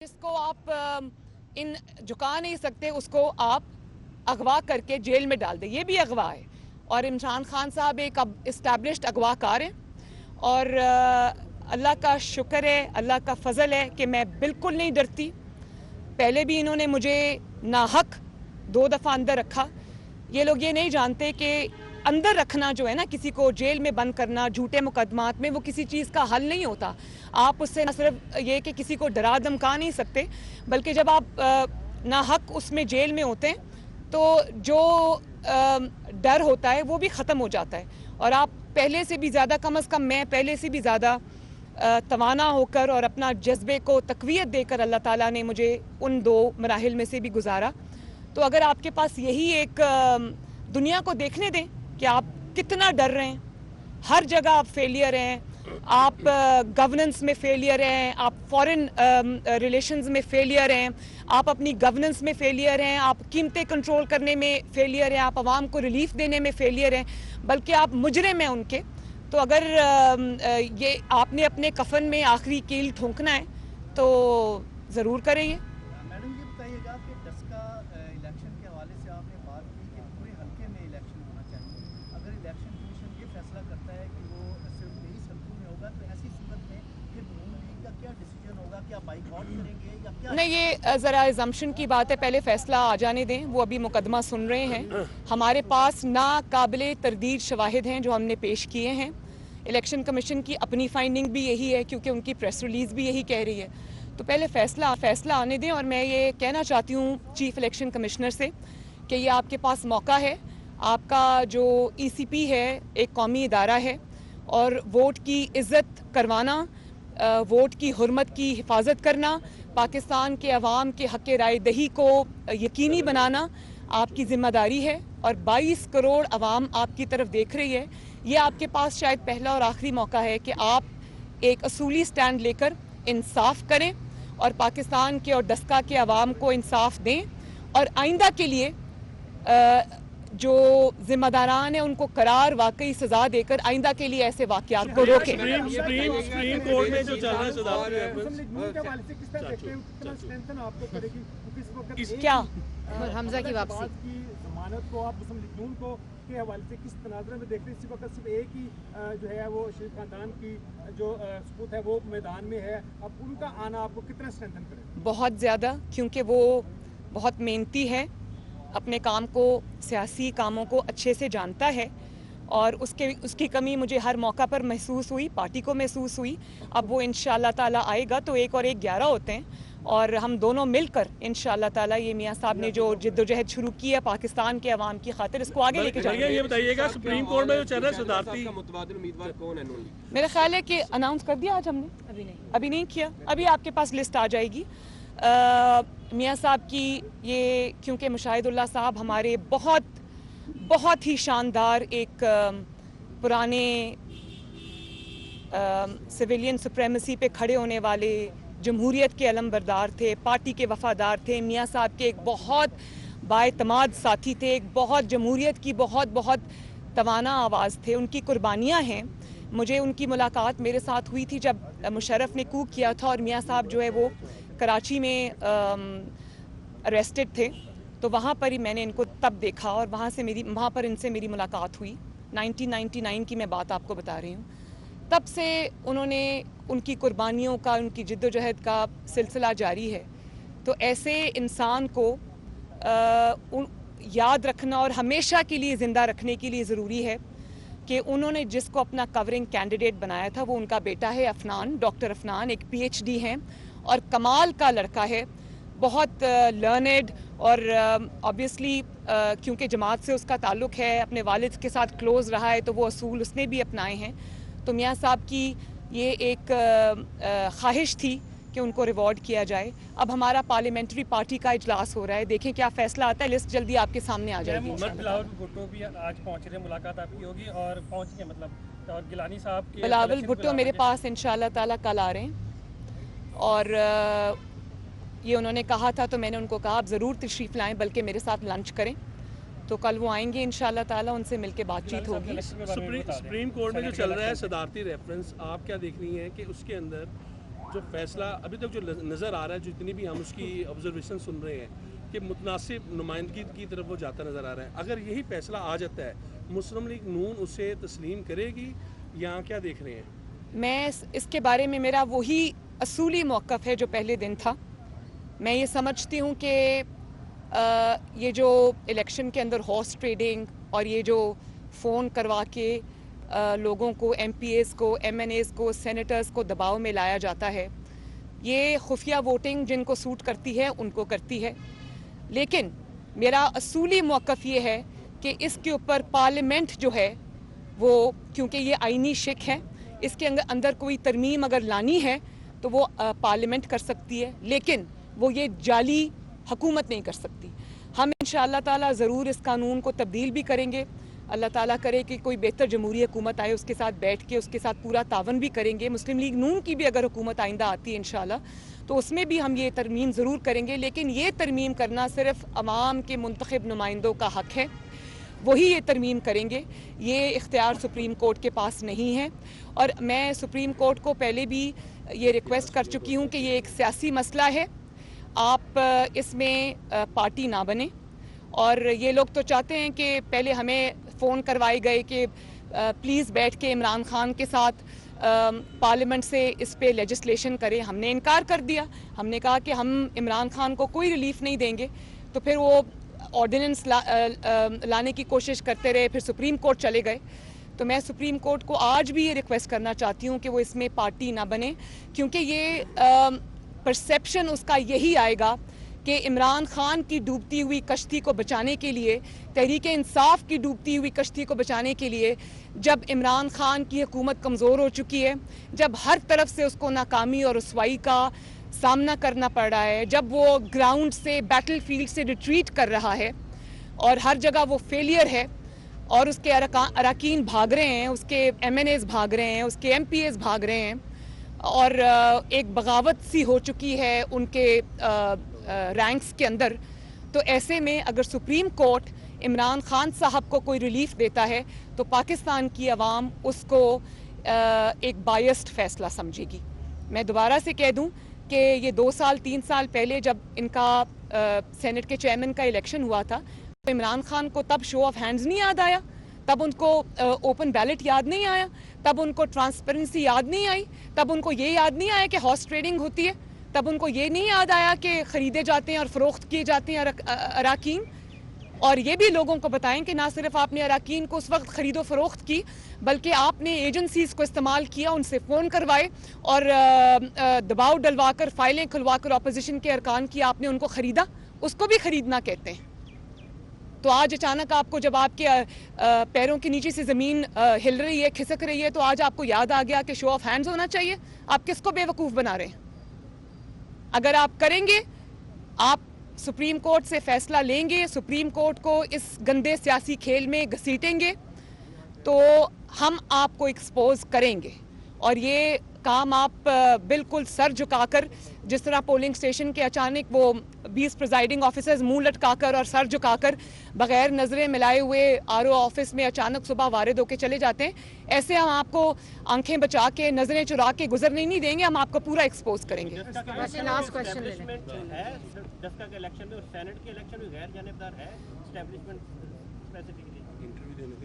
जिसको आप इन झुका नहीं सकते उसको आप अगवा करके जेल में डाल दें, ये भी अगवा है। और इमरान खान साहब एक अब इस्टेब्लिश्ड अगवाकार हैं और अल्लाह का शुक्र है, अल्लाह का फजल है कि मैं बिल्कुल नहीं डरती। पहले भी इन्होंने मुझे नाहक 2 दफ़ा अंदर रखा। ये लोग ये नहीं जानते कि अंदर रखना जो है ना, किसी को जेल में बंद करना झूठे मुकदमात में, वो किसी चीज़ का हल नहीं होता। आप उससे न सिर्फ ये कि किसी को डरा धमका नहीं सकते, बल्कि जब आप नाहक उसमें जेल में होते हैं तो जो डर होता है वो भी ख़त्म हो जाता है। और आप पहले से भी ज़्यादा, कम अज़ कम मैं पहले से भी ज़्यादा तवाना होकर और अपना जज्बे को तक़वियत देकर अल्लाह ताला ने मुझे उन 2 मराहिल में से भी गुजारा। तो अगर आपके पास यही एक दुनिया को देखने दें कि आप कितना डर रहे हैं, हर जगह आप फेलियर हैं, आप गवर्नेंस में फेलियर हैं, आप फॉरेन रिलेशंस में फेलियर हैं, आप अपनी गवर्नेंस में फेलियर हैं, आप कीमतें कंट्रोल करने में फेलियर हैं, आप आवाम को रिलीफ देने में फेलियर हैं, बल्कि आप मुजरिम हैं उनके। तो अगर ये आपने अपने कफन में आखिरी कील ठोंकना है तो ज़रूर करेंगे। मैडम ये बताइएगा कि डस्का इलेक्शन के हवाले से आपने बात की कि पूरे हल्के में इलेक्शन होना चाहिए। अगर इलेक्शन कमीशन ये फैसला करता है कि वो सिर्फ 23 हल्कों में होगा, तो ऐसी सूरत में फिर नून लीग का क्या डिसीजन होगा? क्या बाइकआउट करेंगे या क्या? नहीं, ये ज़रा एजम्पशन की बात है, पहले फ़ैसला आ जाने दें। वो अभी मुकदमा सुन रहे हैं। हमारे पास नाकाबिले तरदीद शवाहिद हैं जो हमने पेश किए हैं। इलेक्शन कमीशन की अपनी फाइंडिंग भी यही है, क्योंकि उनकी प्रेस रिलीज़ भी यही कह रही है। तो पहले फ़ैसला आने दें। और मैं ये कहना चाहती हूँ चीफ इलेक्शन कमिश्नर से कि ये आपके पास मौका है। आपका जो ECP है एक कौमी इदारा है, और वोट की इज़्ज़त करवाना, वोट की हुर्मत की हिफाजत करना, पाकिस्तान के अवाम के हक़ राय दही को यकीनी बनाना आपकी ज़िम्मेदारी है। और 22 करोड़ अवाम आपकी तरफ देख रही है। ये आपके पास शायद पहला और आखिरी मौका है कि आप एक असूली स्टैंड लेकर इंसाफ करें और पाकिस्तान के और डस्का के अवाम को इंसाफ दें, और आइंदा के लिए जो जिम्मेदारान है उनको करार वाकई सजा देकर आइंदा के लिए ऐसे वाकयात को रोकें। सुप्रीम कोर्ट में जो चल रहा है क्या हमजा की वापसी जमानत को आप मुस्लिम लीग को के हवाले से किस तनाज़ुर में देख रहे हैं? इसी वक्त सिर्फ एक ही जो है वो शरीफ खानदान की जो सबूत है वो मैदान में है, अब उनका आना आपको कितना स्ट्रेंथन करे? बहुत ज़्यादा, क्योंकि वो बहुत मेहनती है, अपने काम को, सियासी कामों को अच्छे से जानता है, और उसकी कमी मुझे हर मौका पर महसूस हुई, पार्टी को महसूस हुई। अब वो इंशाअल्लाह ताला आएगा तो 1 और 1 11 होते हैं, और हम दोनों मिलकर इंशाअल्लाह ताला ये मियां साहब ने जो जिद्दोजहद शुरू की है पाकिस्तान के अवाम की खातिर, इसको आगे लेके जाएंगे। ये बताइएगा सुप्रीम कोर्ट में जो चल रहा है सदारती मुतबादिल उम्मीदवार कौन है? मेरा ख्याल है कि अनाउंस कर दिया आज हमने, अभी नहीं किया, अभी आपके पास लिस्ट आ जाएगी। मियां साहब की ये, क्योंकि मुशाहिदुल्लाह साहब हमारे बहुत ही शानदार एक पुराने सिविलियन सुप्रीमेसी पे खड़े होने वाले, जमहूरियत के अलमबरदार थे, पार्टी के वफादार थे। मियां साहब के एक बहुत बाएतमाद साथी थे, एक बहुत जमहूरियत की बहुत तवाना आवाज़ थे। उनकी कुर्बानियाँ हैं। मुझे उनकी मुलाकात मेरे साथ हुई थी जब मुशर्रफ ने कूक किया था, और मियां साहब जो है वो कराची में अरेस्टेड थे। तो वहाँ पर ही मैंने इनको तब देखा, और वहाँ पर इनसे मेरी मुलाकात हुई। 1999 की मैं बात आपको बता रही हूँ। तब से उन्होंने, उनकी कुर्बानियों का, उनकी जिद्दोजहद का सिलसिला जारी है। तो ऐसे इंसान को याद रखना और हमेशा के लिए ज़िंदा रखने के लिए ज़रूरी है कि उन्होंने जिसको अपना कवरिंग कैंडिडेट बनाया था वो उनका बेटा है अफनान, डॉक्टर अफनान, एक PhD हैं और कमाल का लड़का है, बहुत लर्नेड, और ऑब्वियसली क्योंकि जमात से उसका ताल्लुक़ है, अपने वालिद के साथ क्लोज़ रहा है, तो वो असूल उसने भी अपनाए हैं। तो मियां साहब की ये एक ख्वाहिश थी कि उनको रिवॉर्ड किया जाए। अब हमारा पार्लियामेंट्री पार्टी का इजलास हो रहा है, देखें क्या फ़ैसला आता है। लिस्ट जल्दी आपके सामने आ जाएगी। बिलावल भुट्टो भी आज पहुंच रहे, मुलाकात आपकी होगी और पहुंच गए, मतलब और गिलानी साहब के बिलावल भुट्टो मेरे पास इंशाअल्लाह ताला कल आ रहे हैं, और ये उन्होंने कहा था, तो मैंने उनको कहा आप ज़रूर तशरीफ़ लाएँ, बल्कि मेरे साथ लंच करें। तो कल वो आएंगे इंशाअल्लाह ताला, उनसे मिलके बातचीत होगी। सुप्रीम कोर्ट में जो चल रहा है सदारती रेफरेंस, आप क्या देख रही हैं कि उसके अंदर जो फैसला अभी तक जो नज़र आ रहा है, जितनी भी हम उसकी ऑब्जर्वेशन सुन रहे हैं कि मुतनासिब नुमाइंदगी की तरफ वो जाता नज़र आ रहा है। अगर यही फैसला आ जाता है, मुस्लिम लीग नून उसे तस्लीम करेगी या क्या देख रहे हैं? मैं इसके बारे में मेरा वही असूली मौक़िफ़ है जो पहले दिन था। मैं ये समझती हूँ कि ये जो इलेक्शन के अंदर हॉर्स ट्रेडिंग और ये जो फ़ोन करवा के लोगों को, MPAs को, MNAs को, सेनेटर्स को दबाव में लाया जाता है, ये खुफिया वोटिंग जिनको सूट करती है उनको करती है। लेकिन मेरा असूली मौक़िफ़ ये है कि इसके ऊपर पार्लियामेंट जो है वो, क्योंकि ये आईनी शिक है, इसके अंदर कोई तरमीम अगर लानी है तो वो पार्लियामेंट कर सकती है, लेकिन वो ये जाली हुकूमत नहीं कर सकती। हम इंशाअल्लाह ताला ज़रूर इस कानून को तब्दील भी करेंगे। अल्लाह ताला करे कि कोई बेहतर जमहूरी हुकूमत आए, उसके साथ बैठ के उसके साथ पूरा तावन भी करेंगे। मुस्लिम लीग नून की भी अगर हुकूमत आइंदा आती है इंशाअल्लाह, तो उसमें भी हम ये तरमीम ज़रूर करेंगे। लेकिन ये तरमीम करना सिर्फ अवाम के मुंतखब नुमाइंदों का हक़ है, वही ये तरमीम करेंगे। ये इख्तियार सुप्रीम कोर्ट के पास नहीं है। और मैं सुप्रीम कोर्ट को पहले भी ये रिक्वेस्ट कर चुकी हूँ कि ये एक सियासी मसला है, आप इसमें पार्टी ना बने। और ये लोग तो चाहते हैं कि पहले हमें फ़ोन करवाए गए कि प्लीज़ बैठ के इमरान खान के साथ पार्लियामेंट से इस पे लेजिस्लेशन करें। हमने इनकार कर दिया। हमने कहा कि हम इमरान खान को कोई रिलीफ नहीं देंगे। तो फिर वो ऑर्डिनेंस लाने की कोशिश करते रहे, फिर सुप्रीम कोर्ट चले गए। तो मैं सुप्रीम कोर्ट को आज भी ये रिक्वेस्ट करना चाहती हूँ कि वो इसमें पार्टी ना बने, क्योंकि ये परसेप्शन उसका यही आएगा कि इमरान खान की डूबती हुई कश्ती को बचाने के लिए, तहरीक इंसाफ की डूबती हुई कश्ती को बचाने के लिए, जब इमरान खान की हुकूमत कमज़ोर हो चुकी है, जब हर तरफ से उसको नाकामी और रुसवाई का सामना करना पड़ रहा है, जब वो ग्राउंड से, बैटल फील्ड से रिट्रीट कर रहा है और हर जगह वो फेलियर है और उसके अरकान भाग रहे हैं, उसके MNAs भाग रहे हैं, उसके MPAs भाग रहे हैं और एक बगावत सी हो चुकी है उनके रैंक्स के अंदर। तो ऐसे में अगर सुप्रीम कोर्ट इमरान खान साहब को कोई रिलीफ देता है तो पाकिस्तान की आवाम उसको एक बायस्ड फैसला समझेगी। मैं दोबारा से कह दूं कि ये 2 साल 3 साल पहले जब इनका सेनेट के चेयरमैन का इलेक्शन हुआ था, तो इमरान खान को तब शो ऑफ हैंड्स नहीं याद आया, तब उनको ओपन बैलेट याद नहीं आया, तब उनको ट्रांसपेरेंसी याद नहीं आई, तब उनको ये याद नहीं आया कि हॉर्स ट्रेडिंग होती है, तब उनको ये नहीं याद आया कि ख़रीदे जाते हैं और फ़रोख्त किए जाते हैं अराकीन। और ये भी लोगों को बताएं कि ना सिर्फ आपने अराकीन को उस वक्त ख़रीदो फ़रोख्त की, बल्कि आपने एजेंसीज़ को इस्तेमाल किया, उनसे फ़ोन करवाए और दबाव डलवा कर, फाइलें खुलवा कर अपोजिशन के अरकान की आपने उनको ख़रीदा। उसको भी ख़रीदना कहते हैं। तो आज अचानक आपको, जब आपके पैरों के नीचे से ज़मीन हिल रही है, खिसक रही है, तो आज आपको याद आ गया कि शो ऑफ हैंड्स होना चाहिए। आप किसको बेवकूफ़ बना रहे हैं? अगर आप करेंगे, आप सुप्रीम कोर्ट से फैसला लेंगे, सुप्रीम कोर्ट को इस गंदे सियासी खेल में घसीटेंगे, तो हम आपको एक्सपोज करेंगे। और ये काम आप बिल्कुल सर झुकाकर, जिस तरह पोलिंग स्टेशन के अचानक वो 20 प्रिजाइडिंग ऑफिसर्स मुंह लटकाकर और सर झुकाकर बगैर नजरें मिलाए हुए RO ऑफिस में अचानक सुबह वारिद होकर चले जाते हैं, ऐसे हम आपको आंखें बचा के, नजरें चुरा के गुजरने नहीं देंगे। हम आपको पूरा एक्सपोज करेंगे। लास्ट क्वेश्चन ले लें। जस्का के इलेक्शन में और सेनेट के इलेक्शन में गैर जानिबदार है एस्टैब्लिशमेंट स्पेसिफिकली?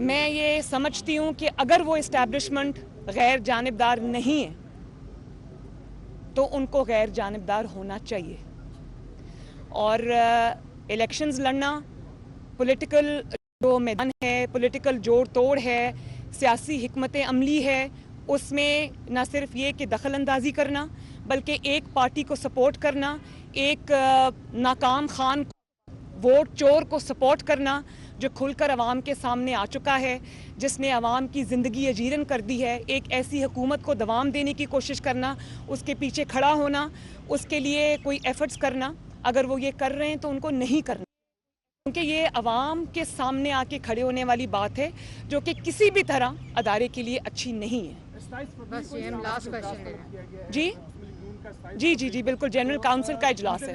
मैं ये समझती हूँ कि अगर वो इस्टेब्लिशमेंट गैर जानिबदार नहीं है तो उनको गैर जानिबदार होना चाहिए। और इलेक्शंस लड़ना पॉलिटिकल जो मैदान है, पॉलिटिकल जोड़ तोड़ है, सियासी हिकमत अमली है, उसमें न सिर्फ ये कि दखल अंदाजी करना, बल्कि एक पार्टी को सपोर्ट करना, एक नाकाम खान वोट चोर को सपोर्ट करना जो खुलकर अवाम के सामने आ चुका है, जिसने अवाम की ज़िंदगी अजीरन कर दी है, एक ऐसी हुकूमत को दवाम देने की कोशिश करना, उसके पीछे खड़ा होना, उसके लिए कोई एफर्ट्स करना। अगर वो ये कर रहे हैं तो उनको नहीं करना, क्योंकि ये अवाम के सामने आके खड़े होने वाली बात है जो कि किसी भी तरह अदारे के लिए अच्छी नहीं है। बस ये हम लास्ट क्वेश्चन ले रहे हैं। जी जी जी जी बिल्कुल, जनरल काउंसिल का इजलास है।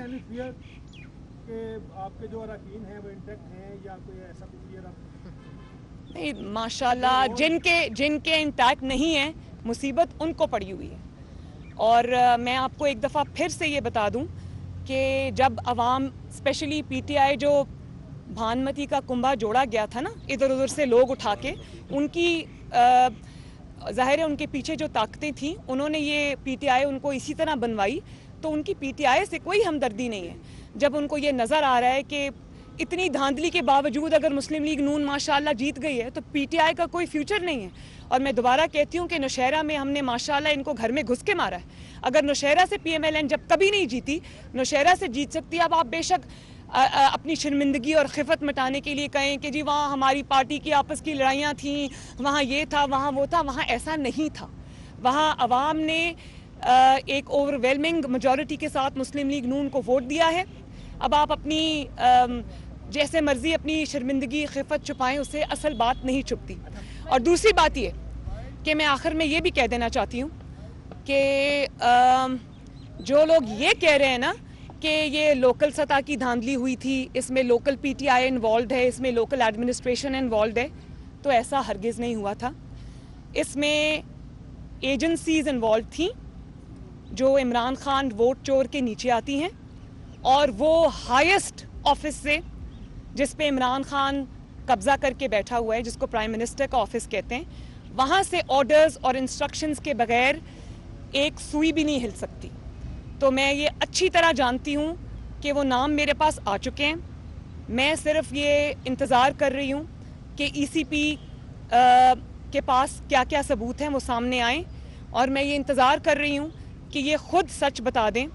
कि आपके जो अरकान हैं वो इंटैक्ट हैं या कोई ऐसा कुछ? नहीं, माशाल्लाह, जिनके इंटैक्ट नहीं है, मुसीबत उनको पड़ी हुई है। और मैं आपको एक दफ़ा फिर से ये बता दूं कि जब अवाम स्पेशली पीटीआई जो भानुमति का कुंभा जोड़ा गया था ना इधर उधर से लोग उठा के, उनकी ज़ाहिर है उनके पीछे जो ताकतें थी उन्होंने ये पीटीआई उनको इसी तरह बनवाई, तो उनकी पीटीआई से कोई हमदर्दी नहीं है। जब उनको ये नज़र आ रहा है कि इतनी धांधली के बावजूद अगर मुस्लिम लीग नून माशाल्लाह जीत गई है तो पीटीआई का कोई फ्यूचर नहीं है। और मैं दोबारा कहती हूँ कि नौशहरा में हमने माशाल्लाह इनको घर में घुस के मारा है। अगर नौशहरा से पीएमएलएन जब कभी नहीं जीती, नौशहरा से जीत सकती है। अब आप बेशक अपनी शर्मिंदगी और खिफत मिटाने के लिए कहें कि जी वहाँ हमारी पार्टी की आपस की लड़ाइयाँ थीं, वहाँ ये था, वहाँ वो था, वहाँ ऐसा नहीं था। वहाँ अवाम ने एक ओवरवेलमिंग मेजॉरिटी के साथ मुस्लिम लीग नून को वोट दिया है। अब आप अपनी जैसे मर्जी अपनी शर्मिंदगी खिफत छुपाएं, उससे असल बात नहीं छुपती। और दूसरी बात ये कि मैं आखिर में ये भी कह देना चाहती हूँ कि जो लोग ये कह रहे हैं ना कि ये लोकल सतह की धांधली हुई थी, इसमें लोकल पीटीआई इन्वॉल्व है, इसमें लोकल एडमिनिस्ट्रेशन इन्वॉल्व है, तो ऐसा हरगिज़ नहीं हुआ था। इसमें एजेंसीज इन्वॉल्व थी जो इमरान खान वोट चोर के नीचे आती हैं, और वो हाईएस्ट ऑफिस से जिस पे इमरान खान कब्जा करके बैठा हुआ है, जिसको प्राइम मिनिस्टर का ऑफिस कहते हैं, वहाँ से ऑर्डर्स और इंस्ट्रक्शंस के बगैर एक सुई भी नहीं हिल सकती। तो मैं ये अच्छी तरह जानती हूँ कि वो नाम मेरे पास आ चुके हैं। मैं सिर्फ ये इंतज़ार कर रही हूँ कि ईसीपी के पास क्या क्या सबूत हैं वो सामने आएँ, और मैं ये इंतज़ार कर रही हूँ कि ये ख़ुद सच बता दें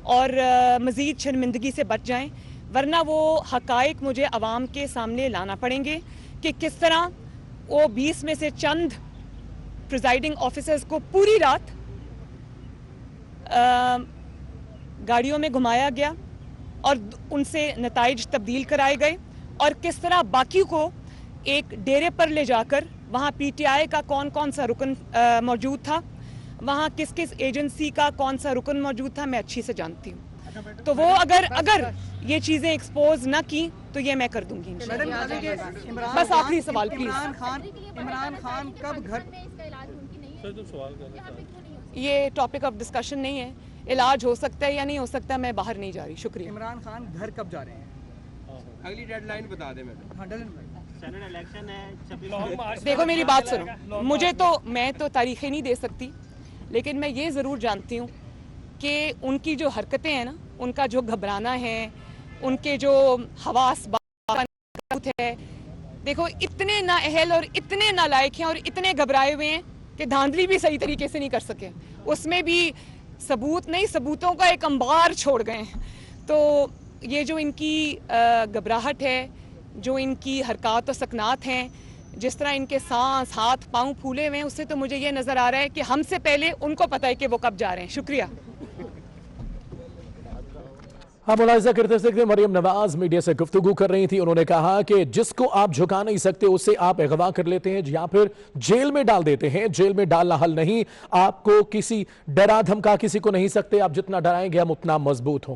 और मज़ीद शर्मिंदगी से बच जाएं, वरना वो हक़ाइक़ मुझे आवाम के सामने लाना पड़ेंगे कि किस तरह वो 20 में से चंद प्रिजाइडिंग ऑफिसर्स को पूरी रात गाड़ियों में घुमाया गया और उनसे नताइज तब्दील कराए गए, और किस तरह बाकी को एक डेरे पर ले जाकर वहाँ पीटीआई का कौन कौन सा रुकन मौजूद था, वहाँ किस किस एजेंसी का कौन सा रुकन मौजूद था, मैं अच्छी से जानती हूँ। तो वो अगर ये चीज़ें एक्सपोज ना की तो ये मैं कर दूंगी। बस आखिरी सवाल प्लीज। इमरान खान कब घर ये टॉपिक ऑफ डिस्कशन नहीं है। इलाज हो सकता है या नहीं हो सकता, मैं बाहर नहीं जा रही। शुक्रिया। इमरान खान घर कब जा रहे हैं? अगली डेडलाइन बता दें मैडम। हाँ, सेनेट इलेक्शन है। देखो मेरी बात सुनो, मैं तो तारीखें नहीं दे सकती, लेकिन मैं ये ज़रूर जानती हूँ कि उनकी जो हरकतें हैं ना, उनका जो घबराना है, उनके जो हवास है, देखो इतने नाअहल और इतने नालायक हैं और इतने घबराए हुए हैं कि धांधली भी सही तरीके से नहीं कर सके। उसमें भी सबूत नहीं, सबूतों का एक अंबार छोड़ गए हैं। तो ये जो इनकी घबराहट है, जो इनकी हरकत और सकनात हैं, जिस तरह इनके सांस हाथ पाँव फूले हुए हैं, उससे तो मुझे ये नज़र आ रहा है कि हमसे पहले उनको पता है कि वो कब जा रहे हैं। शुक्रिया। हम मुलाहिजा करते सकते मरियम नवाज मीडिया से गुफ्तगू कर रही थी। उन्होंने कहा कि जिसको आप झुका नहीं सकते उसे आप अगवा कर लेते हैं या फिर जेल में डाल देते हैं। जेल में डालना हल नहीं, आपको किसी डरा धमका किसी को नहीं सकते। आप जितना डराएंगे हम उतना मजबूत होंगे।